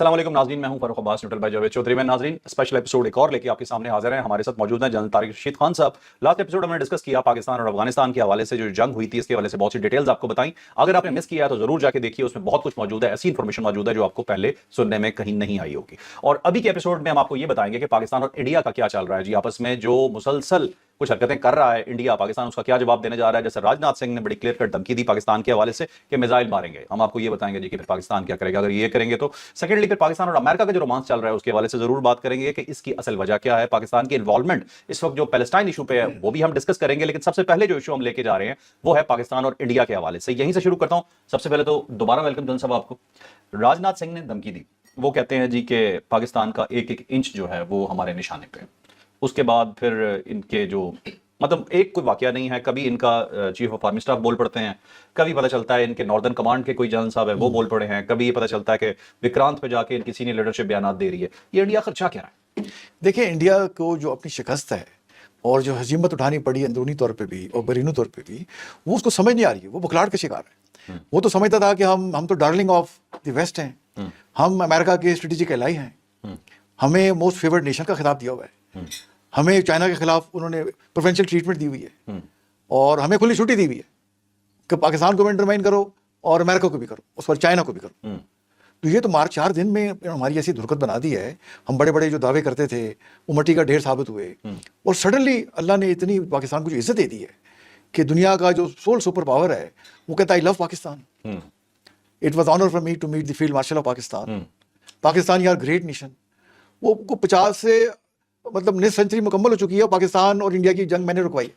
अस्सलाम वालेकुम नाज़रीन, मैं हूं फरूख अब्बास न्यूट्रल बाय जावेद चौधरी। मैं नाज़रीन स्पेशल एपिसोड एक और लेके आपके सामने हाजिर हैं। हमारे साथ मौजूद हैं जनरल तारिक रशीद खान साहब। लास्ट एपिसोड हमने डिस्कस किया पाकिस्तान और अफगानिस्तान के हवाले से, जो जंग हुई थी इसके हवाले से बहुत सी डिटेल्स आपको बताई। अगर आपने मिस किया है तो जरूर जाके देखिए, उसमें बहुत कुछ मौजूद है, ऐसी इन्फॉर्मेशन मौजूद है जो आपको पहले सुनने में कहीं नहीं आई होगी। और अभी के एपिसोड में हम आपको ये बताएंगे कि पाकिस्तान और इंडिया का क्या चल रहा है जी आपस में, जो मुसलसल कुछ हरकतें कर रहा है इंडिया, पाकिस्तान उसका क्या जवाब देने जा रहा है। जैसे राजनाथ सिंह ने बड़ी क्लियर कट धमकी दी पाकिस्तान के हवाले से कि मिसाइल मारेंगे। हम आपको ये बताएंगे जी कि फिर पाकिस्तान क्या करेगा अगर ये करेंगे तो। सेकेंडली, फिर पाकिस्तान और अमेरिका का जो रोमांस चल रहा है उसके हवाले से जरूर बात करेंगे कि इसकी असल वजह क्या है। पाकिस्तान की इन्वॉल्वमेंट इस वक्त जो पैलेस्टाइन इशू पे है वो भी हम डिस्कस करेंगे, लेकिन सबसे पहले जो इशू हम लेके जा रहे हैं वो है पाकिस्तान और इंडिया के हवाले से। यहीं से शुरू करता हूं। सबसे पहले तो दोबारा वेलकम जनरल साहब आपको। राजनाथ सिंह ने धमकी दी, वो कहते हैं जी कि पाकिस्तान का एक एक इंच जो है वो हमारे निशाने पे। उसके बाद फिर इनके जो मतलब एक कोई वाकया नहीं है, कभी इनका चीफ ऑफ आर्मी स्टाफ बोल पड़ते हैं, कभी पता चलता है इनके नॉर्दर्न कमांड के कोई जनरल साहब है वो बोल पड़े हैं, कभी ये पता चलता है कि विक्रांत पे जाके इनकी सीनियर लीडरशिप बयान दे रही है। ये इंडिया खर्चा क्या रहा है? देखिए, इंडिया को जो अपनी शिकस्त है और जो हजीमत उठानी पड़ी अंदरूनी तौर पे भी और बैरूनी तौर पे भी, वो उसको समझ नहीं आ रही है। वो बुखलाहट का शिकार है। वो तो समझता था कि हम तो डार्लिंग ऑफ द वेस्ट हैं, हम अमेरिका के स्ट्रेटेजिक एलाई हैं, हमें मोस्ट फेवर्ड नेशन का खिताब दिया हुआ है, हमें चाइना के खिलाफ उन्होंने प्रेफरेंशियल ट्रीटमेंट दी हुई है और हमें खुली छुट्टी दी हुई है कि पाकिस्तान को भी इंटरमाइन करो और अमेरिका को भी करो, उस पर चाइना को भी करो। तो ये तो मार्च 4 दिन में हमारी ऐसी दुर्गत बना दी है। हम बड़े बड़े जो दावे करते थे वो मिट्टी का ढेर साबित हुए और सडनली अल्लाह ने इतनी पाकिस्तान को जो इज्जत दे दी है कि दुनिया का जो सोल सुपर पावर है वो कहता है I love Pakistan. It was honour for me to meet the field marshal of Pakistan. Pakistan यार ग्रेट नेशन। वो 50 से मतलब नेक्स्ट सेंचुरी मुकम्मल हो चुकी है, पाकिस्तान और इंडिया की जंग मैंने रुकवाई।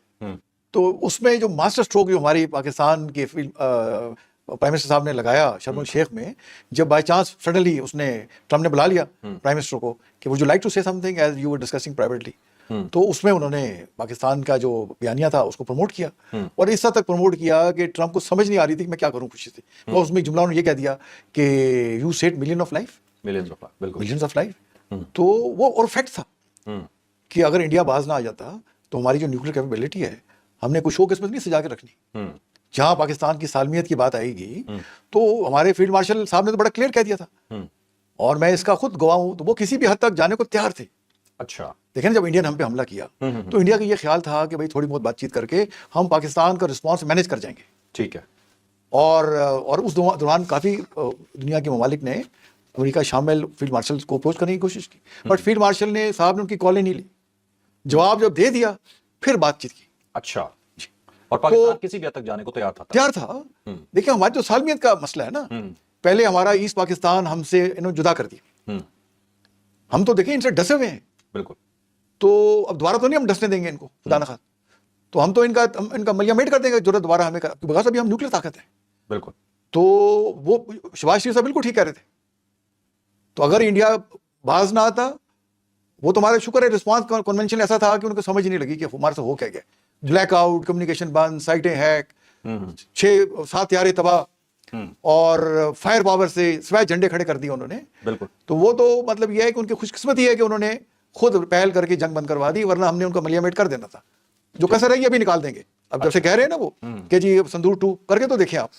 तो उसमें जो मास्टर स्ट्रोक जो हमारी पाकिस्तान के प्राइम मिनिस्टर साहब ने लगाया शर्म शेख में, जब बाय चांस सडनली उसने ट्रम्प ने बुला लिया प्राइम मिनिस्टर को कि would you like to say something as you were discussing privately, तो उसमें उन्होंने पाकिस्तान का जो बयानिया था उसको प्रमोट किया और इस हद तक प्रमोट किया कि ट्रम्प को समझ नहीं आ रही थी कि मैं क्या करूं खुशी से। और उसमें जुमला उन्होंने ये कह दिया कि you said million of life, millions of life. तो वो और फैक्ट था कि अगर इंडिया बाज ना आ जाता तो हमारी जो न्यूक्लियर कैपेबिलिटी है हमने कुछ शो किस्मत नहीं सजा के रखनी। जहां पाकिस्तान की सालमियत की बात आएगी तो हमारे फील्ड मार्शल साहब ने तो बड़ा क्लियर कह दिया था और मैं इसका खुद गवाह हूं, तो वो किसी भी हद तक जाने को तैयार थे। अच्छा, देखें ना, जब इंडिया ने हम पे हमला किया तो इंडिया का ये ख्याल था कि भाई थोड़ी बहुत बातचीत करके हम पाकिस्तान का रिस्पॉन्स मैनेज कर जाएंगे। ठीक है। और उस दौरान काफी दुनिया के ममालिक ने अमेरिका शामिल फील्ड मार्शल को अप्रोच करने की कोशिश की, बट फील्ड मार्शल ने साहब ने उनकी कॉल नहीं ली। जवाब जब दे दिया फिर बातचीत की। अच्छा, और पाकिस्तान किसी भी हद तक जाने को तैयार था। देखिए, हमारी जो सालमियत का मसला है ना, पहले हमारा ईस्ट पाकिस्तान हमसे इन्होंने जुदा कर दिया। हम तो देखिए इनसे डसे हुए हैं। बिल्कुल। तो अब दोबारा तो नहीं हम डसने देंगे इनको, खुदा न खान। तो हम तो इनका मलियामेट कर देंगे जरूरत दोबारा हमें, बिकॉज अभी हम न्यूक्लियर ताकत है। बिल्कुल। तो वो शहबाज शरीफ साहब बिल्कुल ठीक कह रहे थे। तो अगर इंडिया बाज ना आता, वो तो हमारा शुक्र है रिस्पॉन्स कन्वेंशन ऐसा था कि उनको समझ नहीं लगी कि हमारे से हो क्या गया। ब्लैकआउट, कम्युनिकेशन बंद, साइटें हैक, 6-7 यारे तबाह और फायर पावर से सिवाय झंडे खड़े कर दिए उन्होंने। बिल्कुल। तो वो तो मतलब यह है कि उनकी खुशकिस्मती है कि उन्होंने खुद पहल करके जंग बंद करवा दी, वरना हमने उनका मलियामेट कर देना था। जो कसर है ये अभी निकाल देंगे। अब जैसे कह रहे हैं ना वो कि जी संदूर 2 करके तो देखें आप।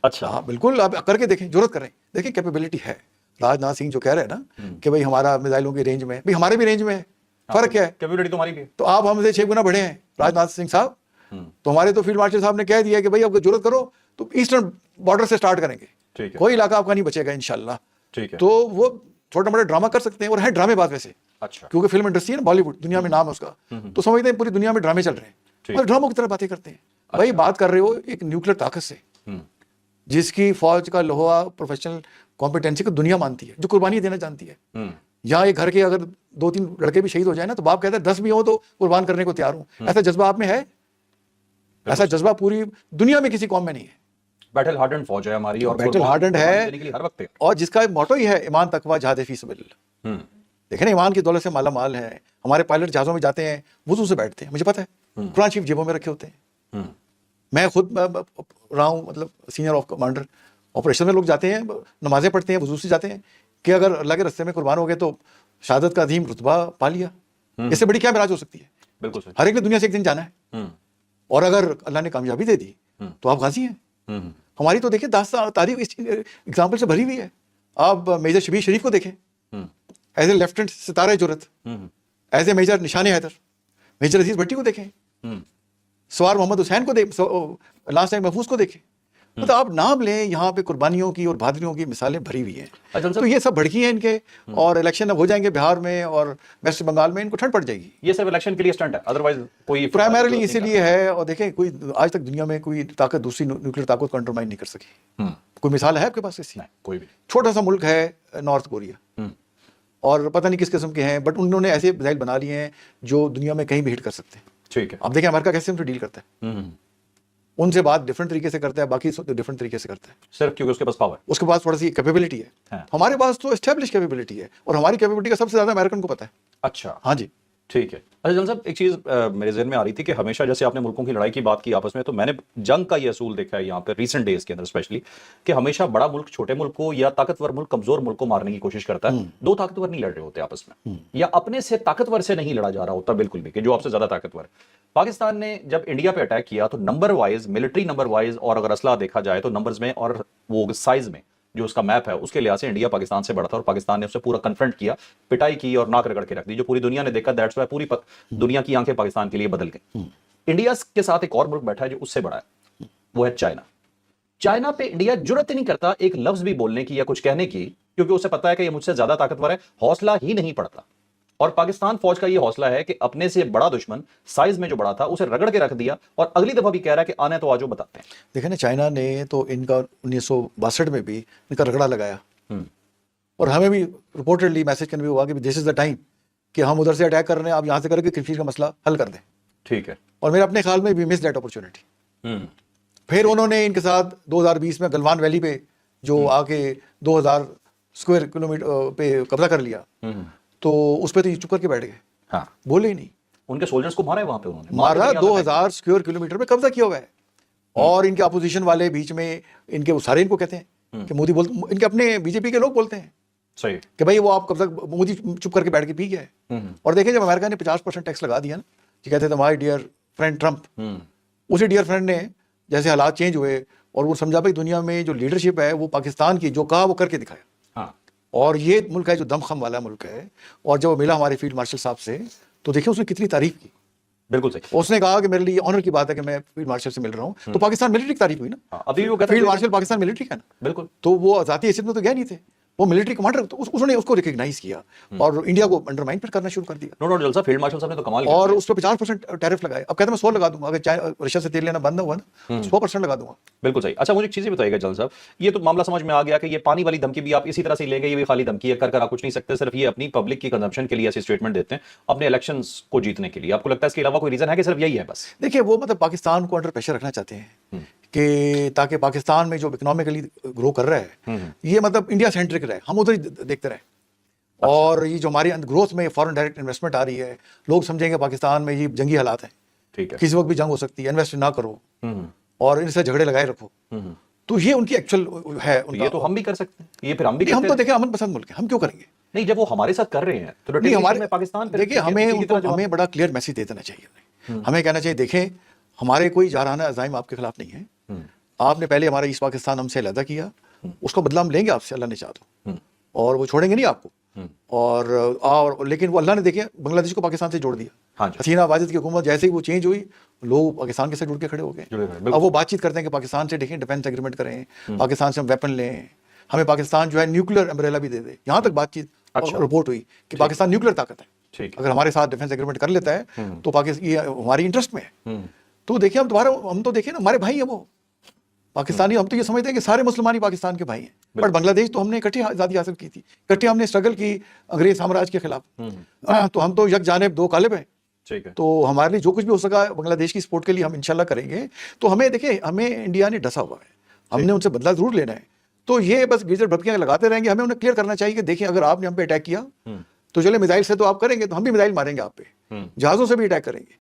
अच्छा, हाँ बिल्कुल, आप करके देखें, जरूरत करें। देखिए कैपेबिलिटी है। राजनाथ सिंह जो कह रहे हैं ना कि भाई हमारा मिसाइलों की रेंज में, भाई हमारे भी रेंज में है, फर्क क्या है? कैपेबिलिटी तुम्हारी भी है। तो आप हमसे 6 गुना बढ़े हैं राजनाथ सिंह साहब। तो हमारे तो फील्ड मार्शल साहब ने कह दिया कि भाई अब जरूरत करो तो ईस्टर्न बॉर्डर से स्टार्ट करेंगे। ठीक है। कोई इलाका आपका नहीं बचेगा इंशाल्लाह। ठीक है। तो वो छोटा मोटा ड्रामा कर सकते हैं और है ड्रामेबाज वैसे। अच्छा, क्योंकि फिल्म इंडस्ट्री है ना, बॉलीवुड दुनिया में नाम है उसका, तो समझते हैं पूरी दुनिया में ड्रामे चल रहे हैं और ड्रामों की तरह बातें करते हैं। भाई बात कर रहे हो एक न्यूक्लियर ताकत से जिसकी फौज का लोहा प्रोफेशनल कॉम्पिटेंसी को दुनिया मानती है, जो कुर्बानी देना जानती है। यहाँ एक घर के अगर 2-3 लड़के भी शहीद हो जाए ना तो बाप कहता है 10 भी हो तो कुर्बान करने को तैयार हूं। ऐसा जज्बा आप में है? ऐसा जज्बा पूरी दुनिया में किसी कौम में नहीं है। बैटल हार्डन फौज है हमारी और बैटल हार्डन है हर वक्त और जिसका मोटो ही है ईमान तकवा जहाद फी सबिलिल्लाह। देखें ना, ईमान की दौलत से माला माल है। हमारे पायलट जहाजों में जाते हैं, वुजू से बैठते हैं, मुझे पता है। कुरान शरीफ जेबों में रखे होते हैं। मैं खुद रहा हूँ, मतलब सीनियर ऑफ कमांडर ऑपरेशन में लोग जाते हैं, नमाजें पढ़ते हैं, वुजू से जाते हैं कि अगर अल्लाह के रास्ते में कुर्बान हो गए तो शहादत का अजीम रुतबा पा लिया। इससे बड़ी क्या मिराज हो सकती है? बिल्कुल। हर एक ने दुनिया से एक दिन जाना है और अगर अल्लाह ने कामयाबी दे दी तो आप गाजी हैं। हमारी तो देखिए दास्तान तारीख इस एग्जाम्पल से भरी हुई है। आप मेजर शबीर शरीफ को देखें, as a lieutenant Sitara Jurat, as a major Nishan Haider, major अजीज भट्टी को देखें, सवार मोहम्मद हुसैन को लास्ट टाइम महफूज को देखें। मतलब आप नाम लें, यहाँ पे कुर्बानियों की और बहादुरियों की मिसालें भरी हुई हैं। तो ये सब भड़की हैं इनके, और इलेक्शन अब हो जाएंगे बिहार में और वेस्ट बंगाल में, इनको ठंड पड़ जाएगी। ये सिर्फ इलेक्शन के लिए स्टंट है, अदरवाइज कोई प्राइमरीली इसीलिए है। और देखें, कोई आज तक दुनिया में कोई ताकत दूसरी न्यूक्लियर ताकत को अंडरमाइन नहीं कर सकी। कोई मिसाल है आपके पास ऐसी? कोई भी। छोटा सा मुल्क है नॉर्थ कोरिया, और पता नहीं किस किस्म के हैं, बट उन्होंने ऐसे मिसाइल बना लिए हैं जो दुनिया में कहीं भी हिट कर सकते हैं। ठीक है। अब देखें अमेरिका कैसे उनसे डील करता है, उनसे बात डिफरेंट तरीके से करता है, बाकी तो डिफरेंट तरीके से करता है, सिर्फ क्योंकि उसके पास पावर, उसके पास थोड़ी सी कैपेबिलिटी है। हाँ। हमारे पास तो एस्टेब्लिश कैपेबिलिटी है, और हमारी कैपेबिलिटी का सबसे ज्यादा अमेरिकन को पता है। अच्छा, हाँ जी। ठीक है। अच्छा जन साहब, एक चीज मेरे ज़हन में आ रही थी कि हमेशा जैसे आपने मुल्कों की लड़ाई की बात की आपस में, तो मैंने जंग का ये असूल देखा है यहाँ पे रिसेंट डेज के अंदर स्पेशली, कि हमेशा बड़ा मुल्क छोटे मुल्क को या ताकतवर मुल्क कमजोर मुल्क को मारने की कोशिश करता है। दो ताकतवर नहीं लड़ रहे होते आपस में, या अपने से ताकतवर से नहीं लड़ा जा रहा होता बिल्कुल भी, कि जो आपसे ज्यादा ताकतवर। पाकिस्तान ने जब इंडिया पे अटैक किया तो number wise, military number wise, और अगर असला देखा जाए तो नंबर्स में और वो साइज में जो उसका मैप है उसके लिहाज से इंडिया पाकिस्तान से बड़ा था, और पाकिस्तान ने उससे पूरा कन्फ्रंट किया, पिटाई की और नाक रगड़ के रख दी। जो पूरी दुनिया ने देखा, दैट्स व्हाई पूरी दुनिया की आंखें पाकिस्तान के लिए बदल गई। इंडिया के साथ एक और मुल्क बैठा है जो उससे बड़ा है, वो है चाइना। चाइना पे इंडिया जुर्रत ही नहीं करता एक लफ्ज भी बोलने की या कुछ कहने की, क्योंकि उसे पता है कि ये मुझसे ज्यादा ताकतवर है, हौसला ही नहीं पड़ता। और पाकिस्तान फौज का ये हौसला है कि अपने से बड़ा दुश्मन साइज में जो बड़ा था उसे रगड़ के रख दिया, और अगली दफा भी कह रहा है कि आने तो आजो बताते हैं। देखें ना, चाइना ने तो इनका 1962 में भी इनका रगड़ा लगाया, और हमें भी रिपोर्टेडली मैसेज कन्वे हुआ कि दिस इज द टाइम कि हम उधर से अटैक कर रहे हैं, आप यहाँ से करके कश्मीर का मसला हल कर दें। ठीक है। और मेरे अपने ख्याल में भी मिस दैट अपॉर्चुनिटी। फिर उन्होंने इनके साथ 2020 में गलवान वैली पे जो आके 2000 स्क्वायर किलोमीटर पे कब्जा कर लिया, तो उस पर तो ये चुप करके बैठ गए। हाँ, बोले ही नहीं। उनके सोल्जर्स को मारा है वहां पे, उन्होंने मारा, 2000 स्क्वायर किलोमीटर पे कब्जा किया हुआ है। और इनके अपोजिशन वाले बीच में इनके वो सारे इनको कहते हैं कि मोदी बोलते, इनके अपने बीजेपी के लोग बोलते हैं सही कि भाई वो आप कब्जा, मोदी चुप करके बैठ के पी गया है। और देखिए, जब अमेरिका ने 50% टैक्स लगा दिया ना, ये कहते थे माय डियर फ्रेंड ट्रम्प, उसी डियर फ्रेंड ने जैसे हालात चेंज हुए और वो समझा भाई दुनिया में जो लीडरशिप है वो पाकिस्तान की, जो कहा वो करके दिखाया। और ये मुल्क है जो दमखम वाला मुल्क है। और जब वो मिला हमारे फील्ड मार्शल साहब से, तो देखिए उसने कितनी तारीफ की। बिल्कुल सही। उसने कहा कि मेरे लिए ऑनर की बात है कि मैं फील्ड मार्शल से मिल रहा हूँ। तो पाकिस्तान मिलिट्री की तारीफ हुई ना। अभी वो फील्ड मार्शल पाकिस्तान मिलिट्री का ना, बिल्कुल। तो वो जाती हैसियत में तो गया नहीं थे, वो मिलिट्री कमांडर, तो उसने उसको रिकॉग्नाइज किया और इंडिया को अंडरमाइन पर करना शुरू कर दिया। नो जलसा, फील्ड मार्शल साहब ने तो कमाल किया। और उस पर 50% टैरिफ लगाए। अब कहते हैं मैं 100 लगा दूंगा, अगर रशिया से तेल लेना बंद हुआ ना 100% लगा दूंगा। बिल्कुल सही। अच्छा, मुझे एक चीज बताइएगा जल साहब, ये तो मामला समझ में आ गया कि ये पानी वाली धमकी भी आप इसी तरह से लेंगे, ये भी खाली धमकी है, कर आप कुछ नहीं सकते, सिर्फ ये अपनी पब्लिक की कंजम्पशन के लिए ऐसे स्टेटमेंट देते हैं अपने इलेक्शंस को जीतने के लिए। आपको लगता है इसके अलावा कोई रीजन है कि सिर्फ यही है बस? देखिए, वो मतलब पाकिस्तान को अंडर प्रेशर रखना चाहते हैं कि ताकि पाकिस्तान में जो इकोनॉमिकली ग्रो कर रहा है ये मतलब इंडिया सेंट्रिक रहे, हम उधर ही देखते रहे। और ये जो हमारी ग्रोथ में फॉरेन डायरेक्ट इन्वेस्टमेंट आ रही है, लोग समझेंगे पाकिस्तान में ये जंगी हालात हैं, ठीक है, किसी वक्त भी जंग हो सकती है, इन्वेस्ट ना करो और इनसे झगड़े लगाए रखो। तो ये उनकी एक्चुअल है उनका। ये तो हम भी कर सकते हैं, ये फिर हम भी हम तो देखिए अमन पसंद मुल्क है, हम क्यों करेंगे? नहीं, जब वो हमारे साथ कर रहे हैं तो नहीं, हमारे पाकिस्तान देखिए हमें बड़ा क्लियर मैसेज दे देना चाहिए। हमें कहना चाहिए, देखें हमारे कोई जारहाना अज़ाइम आपके खिलाफ नहीं है, आपने पहले हमारा ईस्ट पाकिस्तान हमसे अलग किया, उसका बदला हम लेंगे आपसे, अल्लाह ने चाहा तो, और वो छोड़ेंगे नहीं आपको। और लेकिन वो अल्लाह ने देखिए बांग्लादेश को पाकिस्तान से जोड़ दिया। हसीना वाजिद की हुकूमत जैसे ही वो चेंज हुई, लोग पाकिस्तान के साथ जुड़ के खड़े हो गए। अब वो बातचीत करते हैं कि पाकिस्तान से देखें डिफेंस एग्रीमेंट करें, पाकिस्तान से हम वेपन लें, हमें पाकिस्तान जो है न्यूक्लियर अम्ब्रेला भी दे दे। यहाँ तक बातचीत रिपोर्ट हुई कि पाकिस्तान न्यूक्लियर ताकत है, अगर हमारे साथ डिफेंस एग्रीमेंट कर लेता है तो पाकिस्तान ये हमारी इंटरेस्ट में है। तो देखिए हम तो देखिए ना, हमारे भाई है वो पाकिस्तानी। हम तो ये समझते हैं कि सारे मुसलमान ही पाकिस्तान के भाई हैं, बट बांग्लादेश तो हमने इकट्ठी आज़ादी हासिल की थी, इकट्ठे हमने स्ट्रगल की अंग्रेज साम्राज्य के खिलाफ। तो हम तो यक जानिब दो कालिब हैं। तो हमारे लिए जो कुछ भी हो सका बांग्लादेश की सपोर्ट के लिए हम इंशाल्लाह करेंगे। तो हमें देखिए, हमें इंडिया ने डसा हुआ है, हमने उनसे बदला जरूर लेना है। तो ये बस गिरजर भटकियां लगाते रहेंगे, हमें उन्हें क्लियर करना चाहिए कि देखिए अगर आपने हम पे अटैक किया तो चले मिसाइल से तो आप करेंगे, तो हम भी मिसाइल मारेंगे आप पे, जहाज़ों से भी अटैक करेंगे।